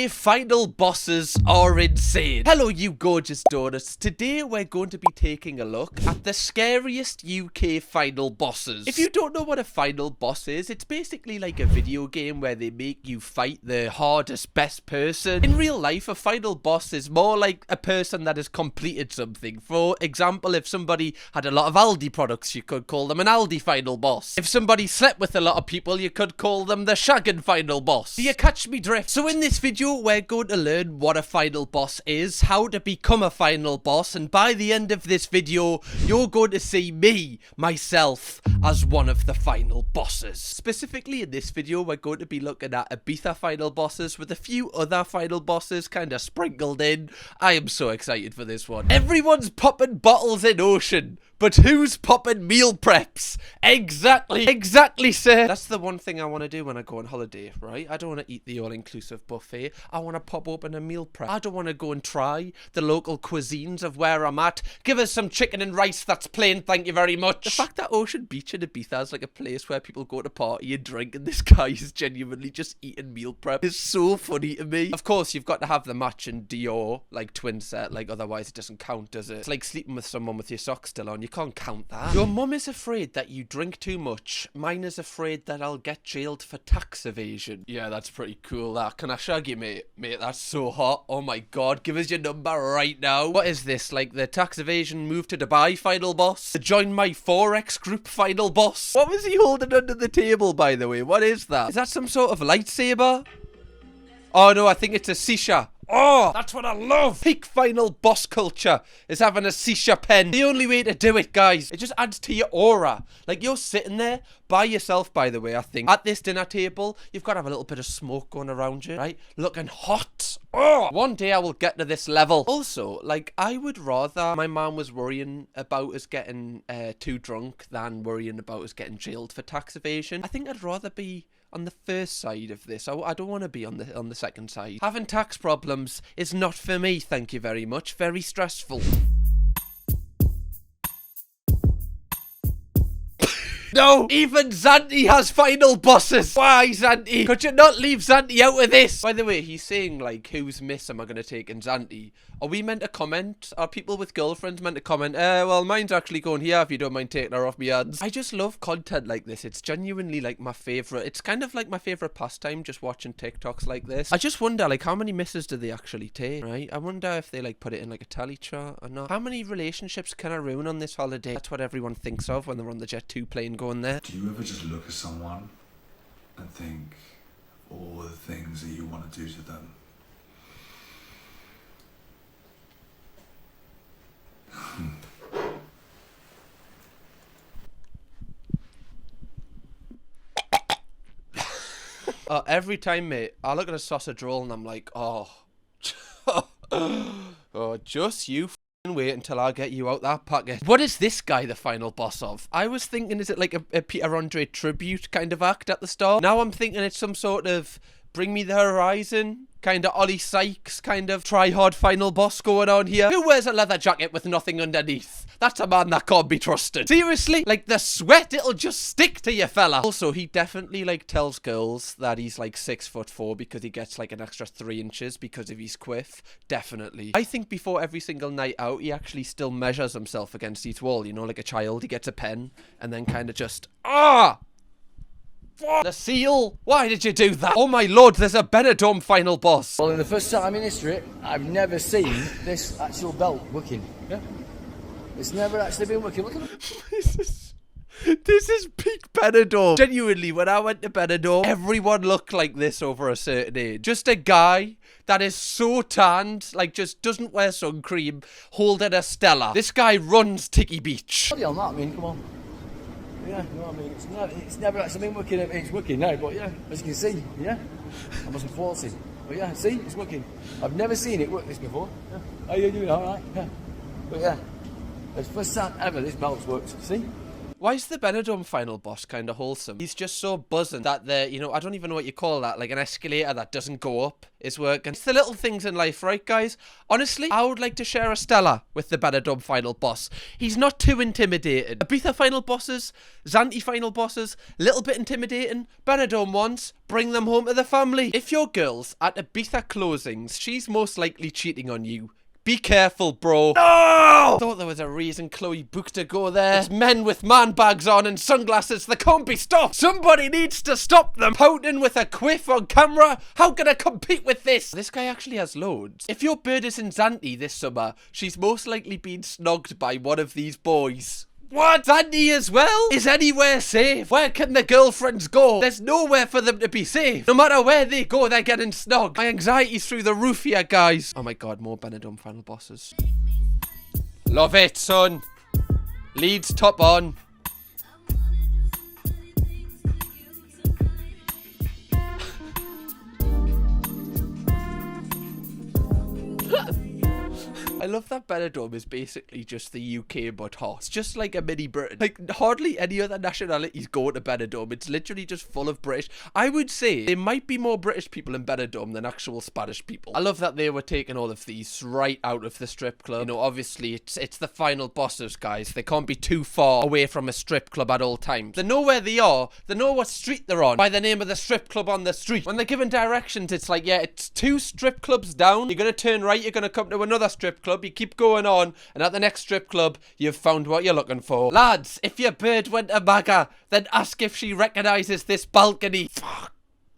UK final bosses are insane. Hello you gorgeous donuts. Today we're going to be taking a look at the scariest UK final bosses. If you don't know what a final boss is, it's basically like a video game where they make you fight the hardest, best person. In real life, a final boss is more like a person that has completed something. For example, if somebody had a lot of Aldi products, you could call them an Aldi final boss. If somebody slept with a lot of people, you could call them the shagging final boss. Do you catch me drift? So in this video, we're going to learn what a final boss is, how to become a final boss, and by the end of this video, you're going to see me, myself, as one of the final bosses. Specifically in this video, we're going to be looking at IBIZA final bosses with a few other final bosses kind of sprinkled in. I am so excited for this one. Everyone's popping bottles in Ocean, but who's popping meal preps? Exactly, sir. That's the one thing I want to do when I go on holiday, right? I don't want to eat the all-inclusive buffet. I want to pop open a meal prep. I don't want to go and try the local cuisines of where I'm at. Give us some chicken and rice that's plain, thank you very much. The fact that Ocean Beach in Ibiza is like a place where people go to party and drink, and this guy is genuinely just eating meal prep is so funny to me. Of course, you've got to have the matching Dior, like twin set, like otherwise it doesn't count, does it? It's like sleeping with someone with your socks still on. You can't count that. Your mum is afraid that you drink too much. Mine is afraid that I'll get jailed for tax evasion. Yeah, that's pretty cool, that. Can I shag you, mate? Mate, that's so hot. Oh my god, give us your number right now. What is this, like the tax evasion move to Dubai final boss? The join my Forex group final boss? What was he holding under the table, by the way? What is that? Is that some sort of lightsaber? Oh no, I think it's a shisha. Oh, that's what I love. Peak final boss culture is having a shisha pen. The only way to do it, guys. It just adds to your aura. Like, you're sitting there by yourself, by the way, I think. At this dinner table, you've got to have a little bit of smoke going around you, right? Looking hot. Oh, one day I will get to this level. Also, like, I would rather my mom was worrying about us getting too drunk than worrying about us getting jailed for tax evasion. I think I'd rather be on the first side of this. I don't want to be on the second side. Having tax problems is not for me, thank you very much. Very stressful. No, even Zante has final bosses. Why, Zante? Could you not leave Zante out of this? By the way, he's saying, like, whose miss am I going to take in Zante? Are we meant to comment? Are people with girlfriends meant to comment? Well, mine's actually going here if you don't mind taking her off my hands. I just love content like this. It's genuinely, like, my favourite. It's kind of like my favourite pastime, just watching TikToks like this. I just wonder, like, how many misses do they actually take, right? I wonder if they, like, put it in, like, a tally chart or not. How many relationships can I ruin on this holiday? That's what everyone thinks of when they're on the Jet 2 plane going there. Do you ever just look at someone and think all the things that you want to do to them? Every time, mate, I look at a sausage roll and I'm like, oh, oh, just you wait until I get you out that packet. What is this guy the final boss of? I was thinking, is it like a Peter Andre tribute kind of act at the start? Now I'm thinking it's some sort of Bring Me the Horizon, kind of Ollie Sykes, kind of try-hard final boss going on here. Who wears a leather jacket with nothing underneath? That's a man that can't be trusted. Seriously? Like, the sweat, it'll just stick to you, fella. Also, he definitely, like, tells girls that he's, like, 6'4" because he gets, like, an extra 3 inches because of his quiff. Definitely. I think before every single night out, he actually still measures himself against each wall, you know, like a child. He gets a pen and then kind of just, the seal? Why did you do that? Oh my lord, there's a Benidorm final boss. Well, in the first time in history, I've never seen this actual belt working. Yeah? It's never actually been working. Look at it. This is peak Benidorm. Genuinely, when I went to Benidorm, everyone looked like this over a certain age. Just a guy that is so tanned, like just doesn't wear sun cream, holding a Stella. This guy runs Tiki Beach. Bloody hell, I mean, come on. Yeah, no, I mean, it's never actually been working. It's working now, but yeah, as you can see, yeah, I must be falsy. But yeah, see, it's working. I've never seen it work this before. Yeah. How you doing? All right. Yeah. But yeah, it's the first time ever this belt's worked. See? Why is the Benidorm final boss kind of wholesome? He's just so buzzing that the, you know, I don't even know what you call that, like an escalator that doesn't go up is working. It's the little things in life, right, guys? Honestly, I would like to share a Stella with the Benidorm final boss. He's not too intimidating. Ibiza final bosses, Zante final bosses, little bit intimidating. Benidorm ones, bring them home to the family. If your girl's at Ibiza closings, she's most likely cheating on you. Be careful, bro. No! Thought there was a reason Chloe booked to go there. It's men with man bags on and sunglasses. They can't be stopped. Somebody needs to stop them. Pouting with a quiff on camera. How can I compete with this? This guy actually has loads. If your bird is in Zante this summer, she's most likely been snogged by one of these boys. What? Zante as well? Is anywhere safe? Where can the girlfriends go? There's nowhere for them to be safe. No matter where they go, they're getting snogged. My anxiety's through the roof here, guys. Oh my god, more Benidorm final bosses. Love it, son. Leads top on. I love that Benidorm is basically just the UK but hot. It's just like a mini Britain. Like, hardly any other nationalities go to Benidorm. It's literally just full of British. I would say there might be more British people in Benidorm than actual Spanish people. I love that they were taking all of these right out of the strip club. You know, obviously, it's the final bosses, guys. They can't be too far away from a strip club at all times. They know where they are. They know what street they're on by the name of the strip club on the street. When they're given directions, it's like, yeah, it's 2 strip clubs down. You're going to turn right. You're going to come to another strip club. You keep going on, and at the next strip club, you've found what you're looking for. Lads, if your bird went to Maga, then ask if she recognises this balcony. Fuck.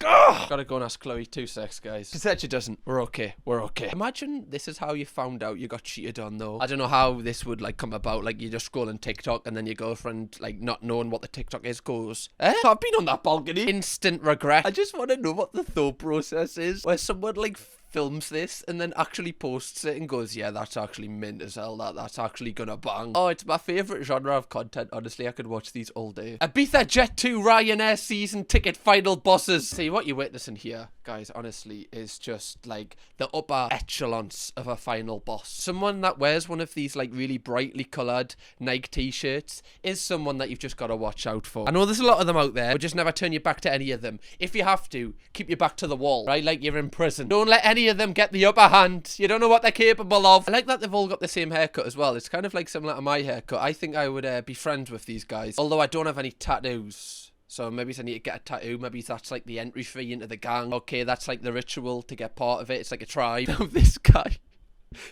Ugh. Gotta go and ask Chloe 2 secs, guys. She said she doesn't. We're okay. We're okay. Imagine this is how you found out you got cheated on, though. I don't know how this would, like, come about. Like, you just scroll on TikTok, and then your girlfriend, like, not knowing what the TikTok is, goes, I've been on that balcony. Instant regret. I just want to know what the thought process is, where someone, like, films this and then actually posts it and goes, yeah, that's actually mint as hell, that's actually gonna bang. Oh, it's my favourite genre of content, honestly. I could watch these all day. Ibiza Jet 2 Ryanair season ticket final bosses. See, what you're witnessing here, guys, honestly, is just like the upper echelons of a final boss. Someone that wears one of these like really brightly coloured Nike t-shirts is someone that you've just got to watch out for. I know there's a lot of them out there, but just never turn your back to any of them. If you have to, keep your back to the wall, right? Like you're in prison. Don't let any of them get the upper hand. You don't know what they're capable of. I like that they've all got the same haircut as well. It's kind of like similar to my haircut. I think I would be friends with these guys, although I don't have any tattoos. So maybe I need to get a tattoo. Maybe that's like the entry fee into the gang. Okay, that's like the ritual to get part of it. It's like a tribe. Now this guy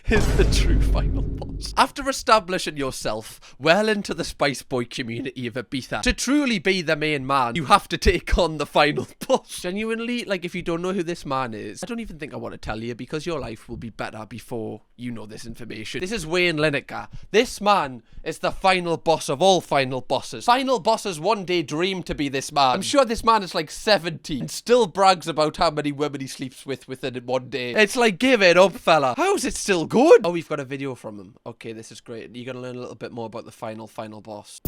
is the true final boss. After establishing yourself well into the Spice Boy community of Ibiza, to truly be the main man, you have to take on the final boss. Genuinely, like, if you don't know who this man is, I don't even think I want to tell you, because your life will be better before you know this information. This is Wayne Lineker. This man is the final boss of all final bosses. Final bosses one day dream to be this man. I'm sure this man is like 70 and still brags about how many women he sleeps with within one day. It's like, give it up, fella. How is it still good? Oh, we've got a video from him. Okay, this is great. You're gonna learn a little bit more about the final boss.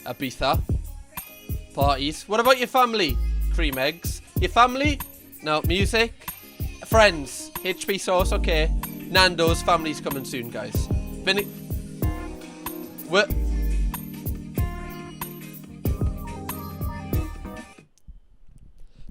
Ibiza. Parties. What about your family? Cream eggs. Your family? No. Music? Friends. HP sauce, okay. Nando's. Family's coming soon, guys. What?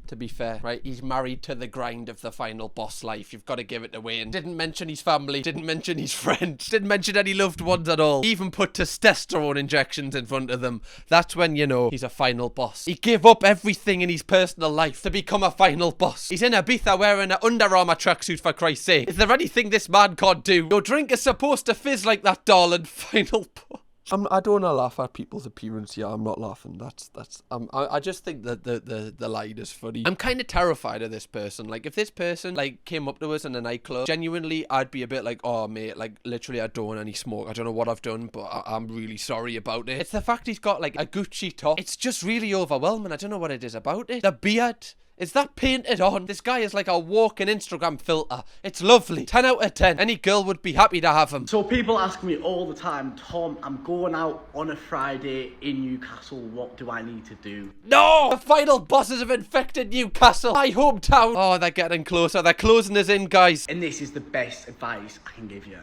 To be fair, right, he's married to the grind of the final boss life. You've got to give it to Wayne. Didn't mention his family, didn't mention his friends, didn't mention any loved ones at all. He even put testosterone injections in front of them. That's when you know he's a final boss. He gave up everything in his personal life to become a final boss. He's in Ibiza wearing an Under Armour tracksuit, for Christ's sake. Is there anything this man can't do? Your drink is supposed to fizz like that, darling. Final boss. I don't want to laugh at people's appearance. Yeah, I'm not laughing. I just think that the line is funny. I'm kind of terrified of this person. Like, if this person, like, came up to us in a nightclub, genuinely, I'd be a bit like, oh, mate, like, literally, I don't want any smoke. I don't know what I've done, but I'm really sorry about it. It's the fact he's got, like, a Gucci top. It's just really overwhelming. I don't know what it is about it. The beard. Is that painted on? This guy is like a walking Instagram filter. It's lovely. 10 out of 10. Any girl would be happy to have him. So people ask me all the time, Tom, I'm going out on a Friday in Newcastle. What do I need to do? No! The final bosses have infected Newcastle. My hometown. Oh, they're getting closer. They're closing us in, guys. And this is the best advice I can give you.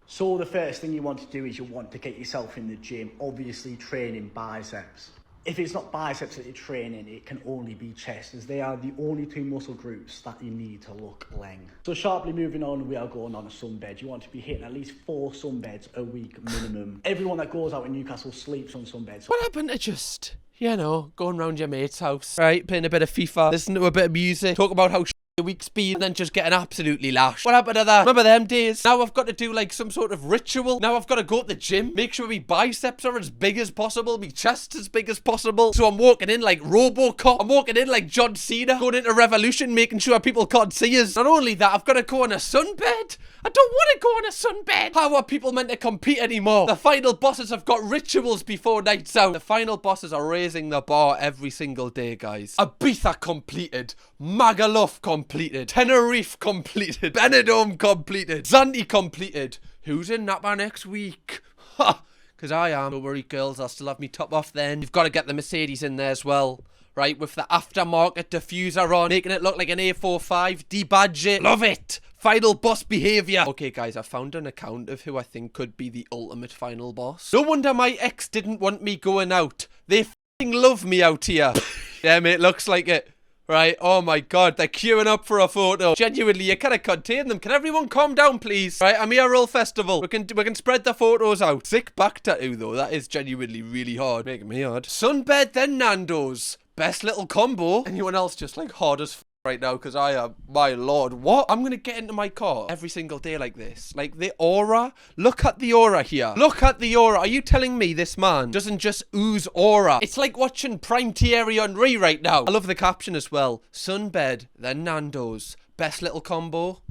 So the first thing you want to do is you want to get yourself in the gym, obviously training biceps. If it's not biceps that you're training, it can only be chest, as they are the only two muscle groups that you need to look lean. So sharply moving on, we are going on a sunbed. You want to be hitting at least 4 sunbeds a week minimum. Everyone that goes out in Newcastle sleeps on sunbeds. What happened to just, you know, going round your mate's house, right, playing a bit of FIFA, listening to a bit of music, talk about how the week's been, and then just getting absolutely lashed? What happened to that? Remember them days? Now I've got to do like some sort of ritual. Now I've got to go to the gym, make sure my biceps are as big as possible, my chest as big as possible. So I'm walking in like Robocop. I'm walking in like John Cena, going into Revolution, making sure people can't see us. Not only that, I've got to go on a sunbed. I don't want to go on a sunbed. How are people meant to compete anymore? The final bosses have got rituals before nights out. The final bosses are raising the bar every single day, guys. Ibiza completed. Magaluf completed. Tenerife completed. Benidorm completed. Zante completed. Who's in Napa next week? Ha! Because I am. Don't worry, girls. I'll still have me top off then. You've got to get the Mercedes in there as well. Right, with the aftermarket diffuser on, making it look like an A45, debadge it. Love it! Final boss behaviour. Okay, guys, I found an account of who I think could be the ultimate final boss. No wonder my ex didn't want me going out. They f***ing love me out here. Yeah, mate, looks like it. Right, oh my god, they're queuing up for a photo. Genuinely, you cannot contain them. Can everyone calm down, please? Right, I'm here all festival. We can spread the photos out. Sick back tattoo, though. That is genuinely really hard. Making me hard. Sunbed, then Nando's. Best little combo. Anyone else just like hard as f right now? Because I am, my lord, what? I'm gonna get into my car every single day like this. Like the aura. Look at the aura here. Look at the aura. Are you telling me this man doesn't just ooze aura? It's like watching Prime Thierry Henry right now. I love the caption as well. Sunbed, then Nando's. Best little combo.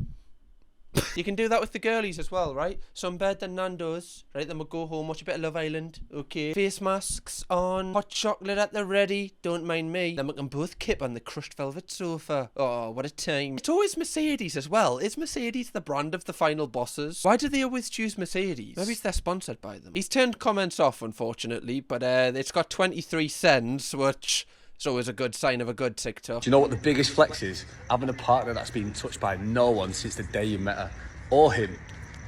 You can do that with the girlies as well, right? Sunbed, then Nando's. Right, then we'll go home, watch a bit of Love Island. Okay. Face masks on. Hot chocolate at the ready. Don't mind me. Then we can both kip on the crushed velvet sofa. Oh, what a time. It's always Mercedes as well. Is Mercedes the brand of the final bosses? Why do they always choose Mercedes? Maybe they're sponsored by them. He's turned comments off, unfortunately, but it's got 23 cents, which... it's always a good sign of a good TikTok. Do you know what the biggest flex is? Having a partner that's been touched by no one since the day you met her. Or him.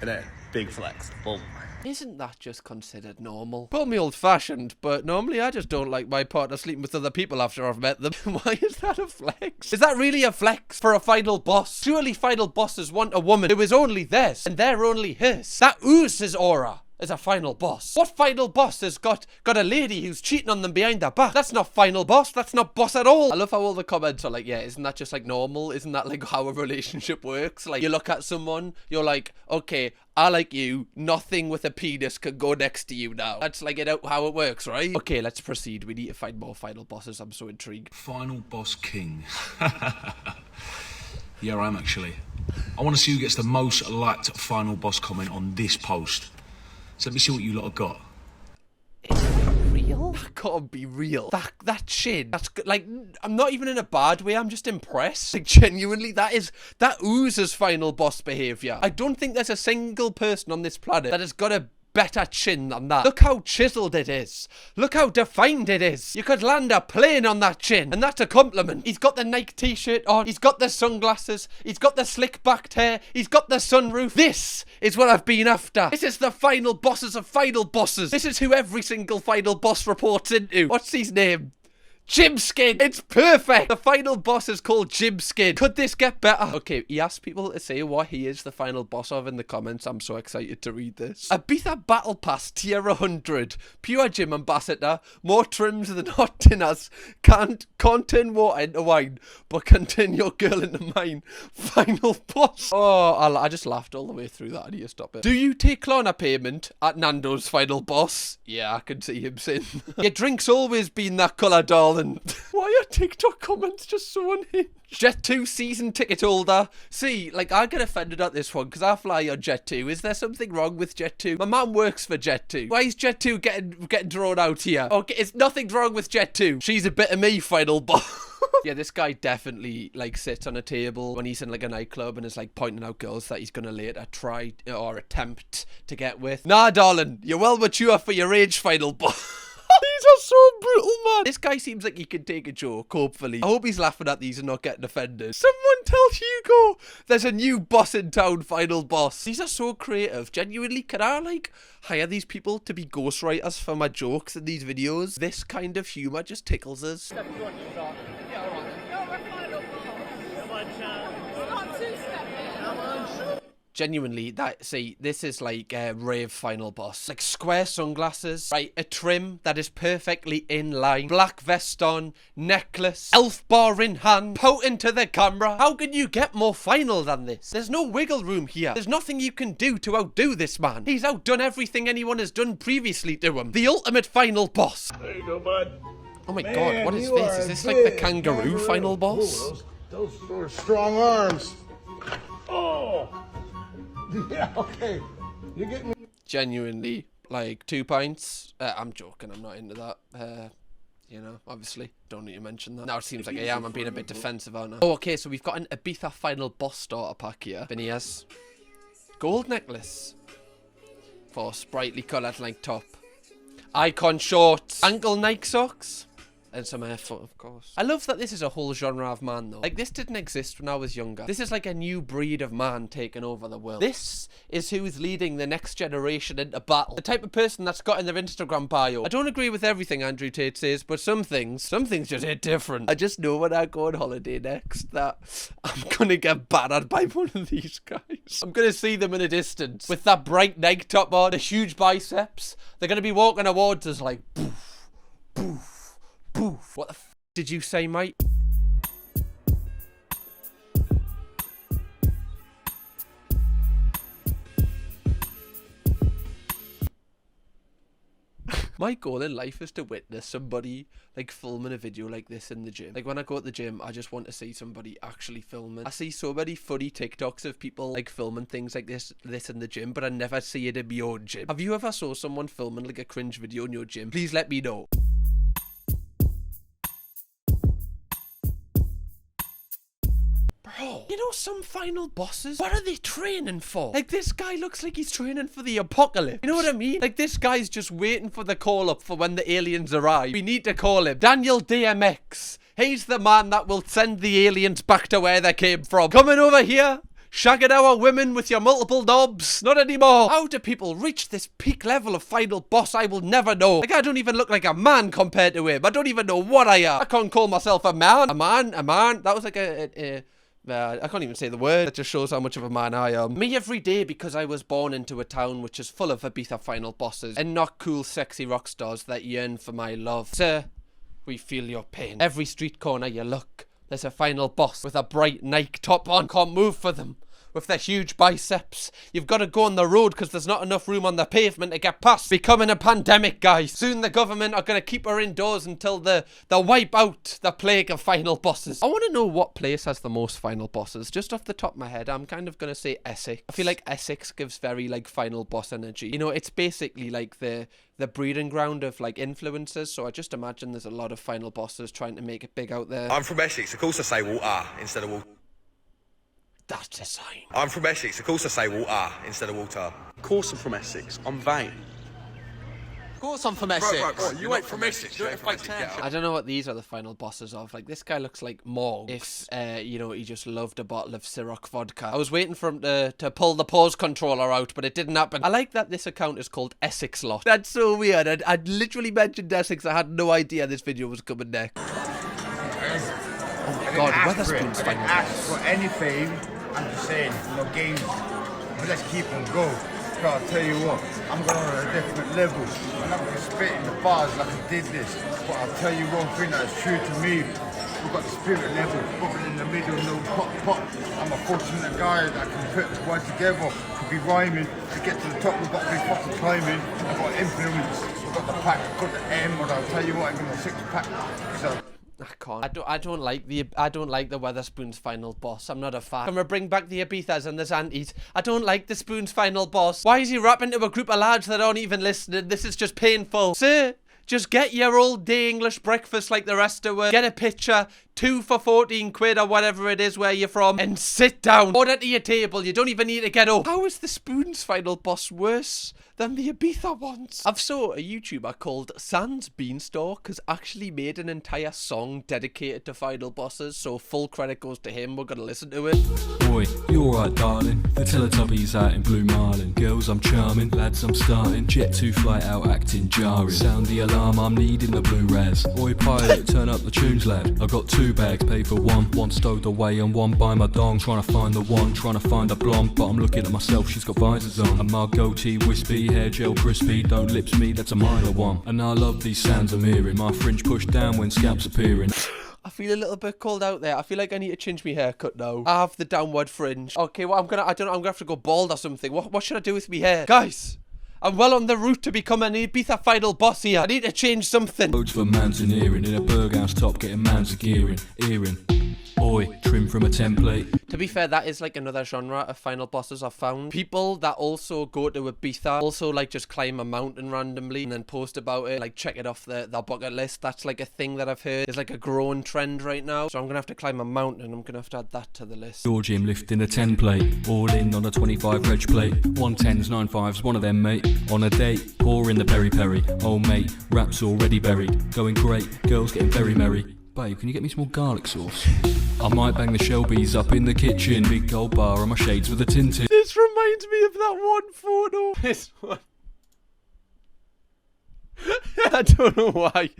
Innit? Big flex. Boom. Isn't that just considered normal? Call me old-fashioned, but normally I just don't like my partner sleeping with other people after I've met them. Why is that a flex? Is that really a flex for a final boss? Surely final bosses want a woman who is only theirs, and they're only his. That oozes aura as a final boss. What final boss has got a lady who's cheating on them behind their back? That's not final boss. That's not boss at all. I love how all the comments are like, yeah, isn't that just like normal? Isn't that like how a relationship works? Like you look at someone, you're like, okay, I like you. Nothing with a penis can go next to you now. That's like how it works, right? Okay, let's proceed. We need to find more final bosses. I'm so intrigued. Final boss king. Yeah, I am actually. I want to see who gets the most liked final boss comment on this post. So let me see what you lot have got. Is that real? That can't be real. That chin. That's like, I'm not even in a bad way. I'm just impressed. Like genuinely, that oozes final boss behavior. I don't think there's a single person on this planet that has got a better chin than that. Look how chiseled it is. Look how defined it is. You could land a plane on that chin, and that's a compliment. He's got the Nike t-shirt on. He's got the sunglasses. He's got the slick backed hair. He's got the sunroof. This is what I've been after. This is the final bosses of final bosses. This is who every single final boss reports into. What's his name? Jim Skin. It's perfect. The final boss is called Jim Skin. Could this get better? Okay, he asked people to say what he is the final boss of in the comments. I'm so excited to read this. Ibiza Battle Pass tier 100. Pure Gym Ambassador. More trims than hot dinners. Can't turn water into wine, but can turn your girl into mine. Final boss. Oh, I just laughed all the way through that. I need to stop it. Do you take Klarna payment at Nando's final boss? Yeah, I can see him saying. Your drink's always been that colour, darling. Why are TikTok comments just so unhinged? Jet2 season ticket holder. See, like, I get offended at this one because I fly on Jet2. Is there something wrong with Jet2? My mum works for Jet2. Why is Jet2 getting drawn out here? Okay, it's nothing wrong with Jet2. She's a bit of me, final boss. Yeah, this guy definitely, like, sits on a table when he's in, like, a nightclub and is, like, pointing out girls that he's gonna later try or attempt to get with. Nah, darling, you're well mature for your age, final boss. These are so brutal, man. This guy seems like he can take a joke, hopefully. I hope he's laughing at these and not getting offended. Someone tell Hugo there's a new boss in town, final boss. These are so creative. Genuinely, can I, like, hire these people to be ghostwriters for my jokes in these videos? This kind of humour just tickles us. Genuinely, this is like a rave final boss. Like square sunglasses, right? A trim that is perfectly in line. Black vest on, necklace, elf bar in hand, pouting to the camera. How can you get more final than this? There's no wiggle room here. There's nothing you can do to outdo this man. He's outdone everything anyone has done previously to him. The ultimate final boss. There you go, bud. Oh my god, what is this? Is this like the kangaroo final boss? Those are strong arms. Oh! Yeah, okay. You get me? Genuinely, like 2 pints. I'm joking, I'm not into that. You know, obviously, don't need to mention that. Now it seems like I am. I'm being a bit defensive, aren't I? Oh, okay, so we've got an IBIZA final boss starter pack here. Phineas. Gold necklace. For sprightly coloured like top. Icon shorts. Ankle Nike socks. And some Air Foot, of course. I love that this is a whole genre of man, though. Like, this didn't exist when I was younger. This is like a new breed of man taking over the world. This is who's leading the next generation into battle. The type of person that's got in their Instagram bio. I don't agree with everything Andrew Tate says, but some things just hit different. I just know when I go on holiday next that I'm gonna get battered by one of these guys. I'm gonna see them in a distance with that bright Nike top on, the huge biceps. They're gonna be walking towards us like, poof, poof. Poof. What the f did you say, mate? My goal in life is to witness somebody like filming a video like this in the gym. Like when I go to the gym, I just want to see somebody actually filming. I see so many funny TikToks of people like filming things like this in the gym, but I never see it in my own gym. Have you ever saw someone filming like a cringe video in your gym? Please let me know. Bro, you know some final bosses? What are they training for? Like, this guy looks like he's training for the apocalypse. You know what I mean? Like, this guy's just waiting for the call up for when the aliens arrive. We need to call him Daniel DMX. He's the man that will send the aliens back to where they came from. Coming over here, shagging our women with your multiple knobs. Not anymore. How do people reach this peak level of final boss? I will never know. Like, I don't even look like a man compared to him. I don't even know what I am. I can't call myself a man. A man. That was like I can't even say the word. That just shows how much of a man I am. Me every day, because I was born into a town which is full of IBIZA final bosses and not cool, sexy rock stars that yearn for my love. Sir, we feel your pain. Every street corner you look, there's a final boss with a bright Nike top on. Can't move for them. With their huge biceps. You've got to go on the road because there's not enough room on the pavement to get past. Becoming a pandemic, guys. Soon the government are going to keep her indoors until they wipe out the plague of final bosses. I want to know what place has the most final bosses. Just off the top of my head, I'm kind of going to say Essex. I feel like Essex gives very like final boss energy. You know, it's basically like the breeding ground of like influencers. So I just imagine there's a lot of final bosses trying to make it big out there. I'm from Essex, of course I say water instead of water. That's a sign. I'm from Essex, of course I say water instead of water. Of course I'm from Essex. I'm vain. Of course I'm from Essex. Bro, you ain't from Essex. You ain't from Essex. I don't know what these are the final bosses of. Like, this guy looks like Morg if, you know, he just loved a bottle of Ciroc vodka. I was waiting for him to pull the pause controller out, but it didn't happen. I like that this account is called Essex Lot. That's so weird. I'd literally mentioned Essex. I had no idea this video was coming next. Oh my god, Weatherspoon's final boss. For anything, I'm just saying, no games. But let's keep on going. But I'll tell you what, I'm going on a different level. I'm not going to spit in the bars like I did this. But I'll tell you one thing that's true to me. We've got the spirit level, bubbling in the middle, no pop. I'm a fortunate guy that can put the word together, to be rhyming. To get to the top, we've got to be fucking climbing. I've got influence, we've got the pack, I've got the M, but I'll tell you what, I give them a 6-pack. So I can't. I don't like the Weatherspoon's final boss. I'm not a fan. I'm gonna bring back the IBIZAs and the Zantes. I don't like the Spoon's final boss. Why is he rapping to a group of lads that aren't even listening? This is just painful. Sir, just get your all day English breakfast like the rest of us. Get a picture, 2 for 14 quid or whatever it is where you're from, and sit down. Order to your table. You don't even need to get up. How is the Spoon's final boss worse than the Ibiza ones? I've saw a YouTuber called Sans Beanstalk has actually made an entire song dedicated to final bosses, so full credit goes to him. We're gonna listen to it. Boy, you alright, darling? The Teletubbies out in Blue Marlin. Girls, I'm charming. Lads, I'm starting. Jet 2 flight out acting jarring. Sound the alarm, I'm needing the blue res. Oi, pilot, turn up the tunes, lad. I got 2 bags, paid for one stowed away and one by my dong. Trying to find the one, trying to find a blonde, but I'm looking at myself, she's got visors on. And my goatee wispy, hair gel crispy, don't lips me, that's a minor one. And I love these sounds I'm hearing. My fringe pushed down when scalps appearing. I feel a little bit cold out there. I feel like I need to change my haircut now. I have the downward fringe. Okay, well, I'm gonna have to go bald or something. What should I do with my hair? Guys, I'm well on the route to become an Ibiza final boss here. I need to change something. Roads for mountaineering, in a Berghaus top, getting man's a gearing, earring. Oi, trim from a template. To be fair, that is like another genre of final bosses I've found. People that also go to Ibiza also like just climb a mountain randomly and then post about it, like check it off their bucket list. That's like a thing that I've heard is like a growing trend right now. So I'm gonna have to climb a mountain. I'm gonna have to add that to the list. Your gym lifting a 10 plate, all in on a 25 reg plate. 110s, 95s, one of them, mate. On a date, pour in the peri peri. Oh mate, wraps already buried. Going great, girls getting very merry. Babe, can you get me some more garlic sauce? I might bang the Shelby's up in the kitchen. Big gold bar on my shades with a tinted. This reminds me of that one photo. This one. I don't know why.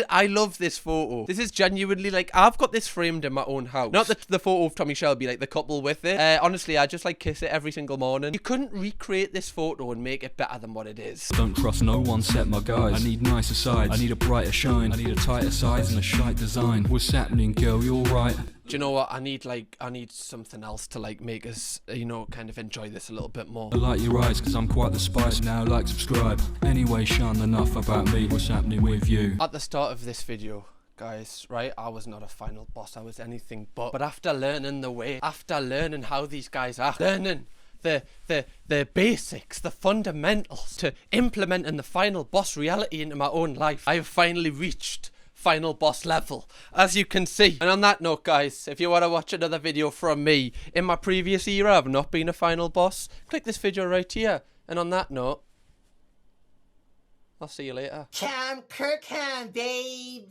I love this photo. This is genuinely like, I've got this framed in my own house. Not the photo of Tommy Shelby, like the couple with it. Honestly, I just like kiss it every single morning. You couldn't recreate this photo and make it better than what it is. Don't trust no one set my guys. I need nicer sides. I need a brighter shine. I need a tighter size and a shite design. What's happening, girl? You alright? Do you know what? I need something else to like make us, you know, kind of enjoy this a little bit more. I like your eyes because I'm quite the spice. Now like, subscribe. Anyway, Sean, enough about me. What's happening with you? At the start of this video, guys, right, I was not a final boss. I was anything but after learning the way, after learning how these guys act, learning the basics, the fundamentals to implementing the final boss reality into my own life, I have finally reached final boss level, as you can see. And on that note, guys, if you want to watch another video from me in my previous era of not being a final boss, click this video right here. And on that note, I'll see you later. Kirkham, baby.